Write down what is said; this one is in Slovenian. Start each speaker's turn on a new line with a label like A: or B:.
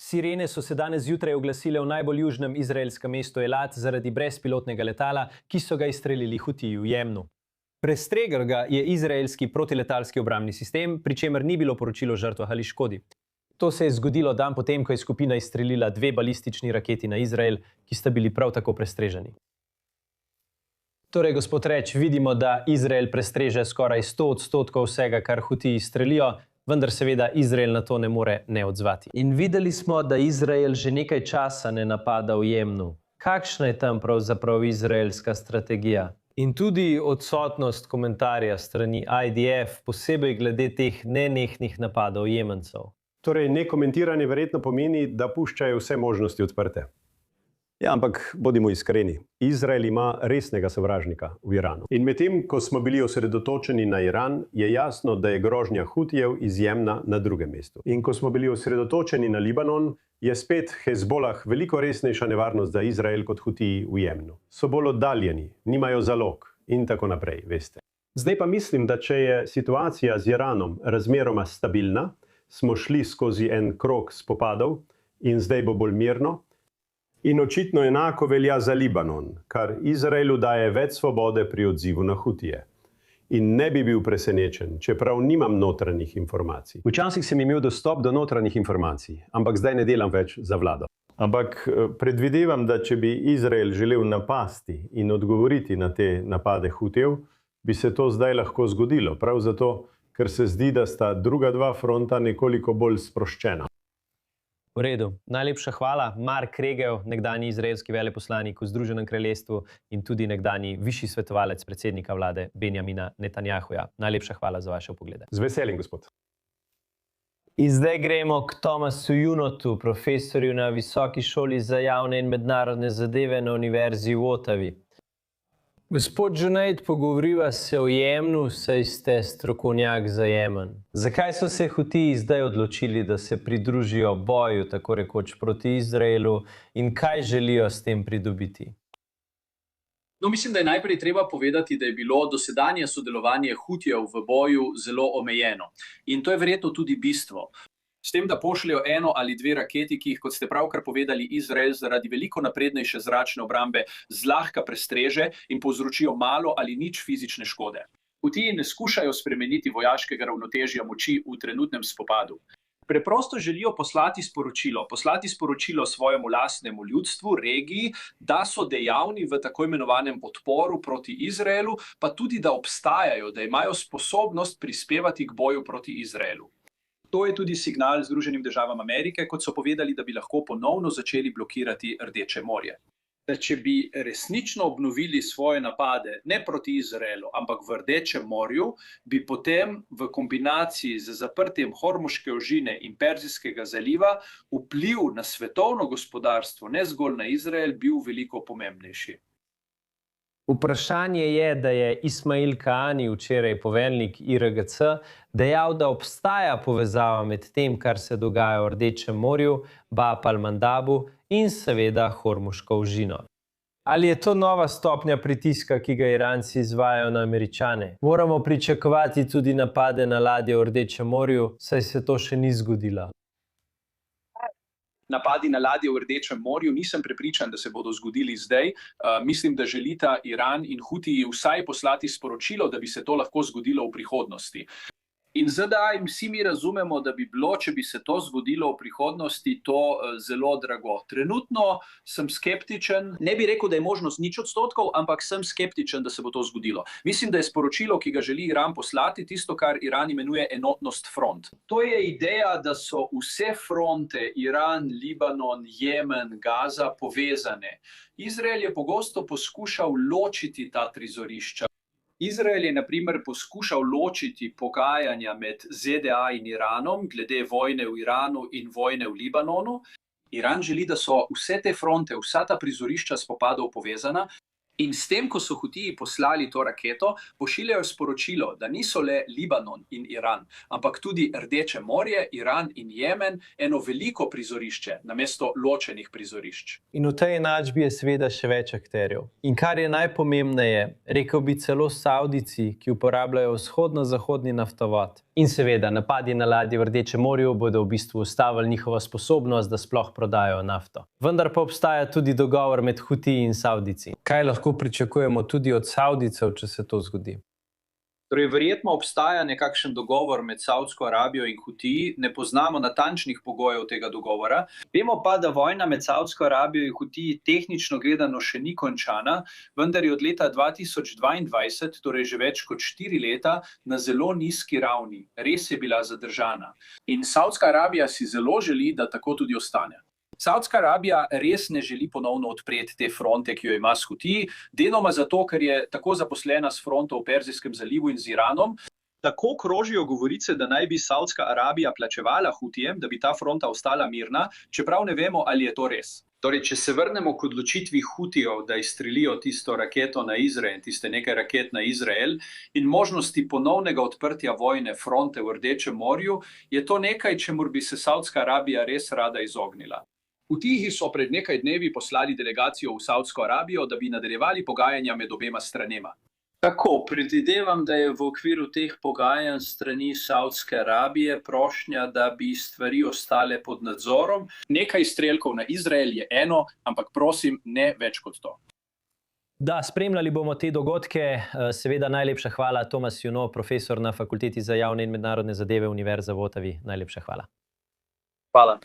A: Sirene so se danes zjutraj oglasile v najbolj južnem izraelskem mestu Elat zaradi brezpilotnega letala, ki so ga izstrelili Hutiji v Jemnu. Prestregel ga je izraelski protiletalski obrambni sistem, pri čemer ni bilo poročilo o žrtvah ali škodi. To se je zgodilo dan potem, ko je skupina izstrelila 2 balistični raketi na Izrael, ki sta bili prav tako prestreženi. Torej, gospod Reč, vidimo, da Izrael prestreže skoraj 100% vsega, kar Hutiji strelijo, vendar seveda Izrael na to ne more ne odzvati. In videli smo, da Izrael že nekaj časa ne napada v Jemnu. Kakšna je tam pravzaprav izraelska strategija? In tudi odsotnost komentarja strani IDF, posebej glede teh nenehnih napadov Jemencev.
B: Torej, nekomentiranje verjetno pomeni, da puščajo vse možnosti odprte. Ja, ampak bodimo iskreni. Izrael ima resnega sovražnika v Iranu. In medtem, ko smo bili osredotočeni na Iran, je jasno, da je grožnja Hutijev iz Jemna na drugem mestu. In ko smo bili osredotočeni na Libanon, je spet Hezbolah veliko resnejša nevarnost za Izrael kot Hutiji v Jemnu. So bolj oddaljeni, nimajo zalog in tako naprej, veste. Zdaj pa mislim, da če je situacija z Iranom razmeroma stabilna, smo šli skozi en krog spopadov in zdaj bo bolj mirno. In očitno enako velja za Libanon, kar Izraelu daje več svobode pri odzivu na Hutije. In ne bi bil presenečen, čeprav nimam notranjih informacij. Včasih sem imel dostop do notranjih informacij, ampak zdaj ne delam več za vlado. Ampak predvidevam, da če bi Izrael želel napasti in odgovoriti na te napade Hutijev, bi se to zdaj lahko zgodilo, prav zato, ker se zdi, da sta druga dva fronta nekoliko bolj sproščena.
A: V redu. Najlepša hvala. Mark Regel, nekdanji izraelski veleposlanik v Združenem kraljestvu in tudi nekdanji višji svetovalec predsednika vlade Benjamina Netanjahuja. Najlepša hvala za vaše poglede.
B: Z veseljem, gospod.
A: In zdaj gremo k Thomasu Junotu, profesorju na Visoki šoli za javne in mednarodne zadeve na Univerzi v Ottawi. Gospod Junaid, pogovoriva se o Jemnu, saj ste strokovnjak za Jemen. Zakaj so se Hutiji zdaj odločili, da se pridružijo boju, tako rekoč, proti Izraelu in kaj želijo s tem pridobiti?
C: No, mislim, da je najprej treba povedati, da je bilo dosedanje sodelovanje Hutijev v boju zelo omejeno. In to je verjetno tudi bistvo. S tem, da pošljajo 1 ali 2 raketi, ki jih, kot ste pravkar povedali, Izrael zaradi veliko naprednejše zračne obrambe zlahka prestreže in povzročijo malo ali nič fizične škode. Hutiji ne skušajo spremeniti vojaškega ravnotežja moči v trenutnem spopadu. Preprosto želijo poslati sporočilo svojemu lastnemu ljudstvu, regiji, da so dejavni v tako imenovanem odporu proti Izraelu, pa tudi, da obstajajo, da imajo sposobnost prispevati k boju proti Izraelu. To je tudi signal Združenim državam Amerike, kot so povedali, da bi lahko ponovno začeli blokirati Rdeče morje. Da če bi resnično obnovili svoje napade, ne proti Izraelu, ampak v Rdečem morju, bi potem v kombinaciji z zaprtjem Hormuške ožine in Perzijskega zaliva vpliv na svetovno gospodarstvo, ne zgolj na Izrael, bil veliko pomembnejši.
A: Vprašanje je, da je Ismail Kaani, včeraj poveljnik IRGC, dejal, da obstaja povezava med tem, kar se dogaja v Rdečem morju, Bab al-Mandabu in seveda Hormuško ožino. Ali je to nova stopnja pritiska, ki ga Iranci izvajajo na Američane? Moramo pričakovati tudi napade na ladje v Rdečem morju, saj se to še ni zgodilo.
C: Napadi na ladje v Rdečem morju, nisem prepričan, da se bodo zgodili zdaj. Mislim, da želita Iran in Hutiji vsaj poslati sporočilo, da bi se to lahko zgodilo v prihodnosti. In ZDA in vsi mi razumemo, da bi bilo, če bi se to zgodilo v prihodnosti, to zelo drago. Trenutno sem skeptičen, ne bi rekel, da je možnost 0%, ampak sem skeptičen, da se bo to zgodilo. Mislim, da je sporočilo, ki ga želi Iran poslati, tisto, kar Iran imenuje enotnost front. To je ideja, da so vse fronte, Iran, Libanon, Jemen, Gaza, povezane. Izrael je pogosto poskušal ločiti ta prizorišča. Izrael je, na primer, poskušal ločiti pogajanja med ZDA in Iranom glede vojne v Iranu in vojne v Libanonu. Iran želi, da so vse te fronte, vsa ta prizorišča spopadov povezana. In s tem, ko so Hutiji poslali to raketo, pošiljajo sporočilo, da niso le Libanon in Iran, ampak tudi Rdeče morje, Iran in Jemen eno veliko prizorišče, namesto ločenih prizorišč.
A: In v tej enačbi je seveda še več akterjev. In kar je najpomembneje, rekel bi celo Savdijci, ki uporabljajo vzhodno-zahodni naftovod. In seveda, napadi na ladje v Rdečem morju bodo v bistvu ustavili njihovo sposobnost, da sploh prodajo nafto. Vendar pa obstaja tudi dogovor med Hutiji in Savdijci. Kaj lahko pričakujemo tudi od Savdijcev, če se to zgodi?
C: Torej, verjetno obstaja nekakšen dogovor med Saudsko Arabijo in Hutiji, ne poznamo natančnih pogojev tega dogovora. Vemo pa, da vojna med Saudsko Arabijo in Hutiji tehnično gledano še ni končana, vendar je od leta 2022, torej že več kot 4 leta, na zelo nizki ravni. Res je bila zadržana. In Saudska Arabija si zelo želi, da tako tudi ostane. Saudska Arabija res ne želi ponovno odpreti te fronte, ki jo ima s Hutiji, deloma zato, ker je tako zaposlena s fronto v Perzijskem zalivu in z Iranom. Tako krožijo govorice, da naj bi Saudska Arabija plačevala Hutijem, da bi ta fronta ostala mirna, čeprav ne vemo, ali je to res. Torej, če se vrnemo k odločitvi Hutijev, da izstrelijo tisto raketo na Izrael, tiste nekaj raket na Izrael, in možnosti ponovnega odprtja vojne fronte v Rdečem morju, je to nekaj, čemur bi se Saudska Arabija res rada izognila. Hutiji so pred nekaj dnevi poslali delegacijo v Saudsko Arabijo, da bi nadaljevali pogajanja med obema stranema. Tako, predvidevam, da je v okviru teh pogajanj strani Saudske Arabije prošnja, da bi stvari ostale pod nadzorom. Nekaj izstrelkov na Izrael je eno, ampak prosim, ne več kot to. Da, spremljali bomo te dogodke. Seveda najlepša hvala, Tomas Juno, profesor na Fakulteti za javne in mednarodne zadeve Univerze v Ottawi. Najlepša hvala. Hvala.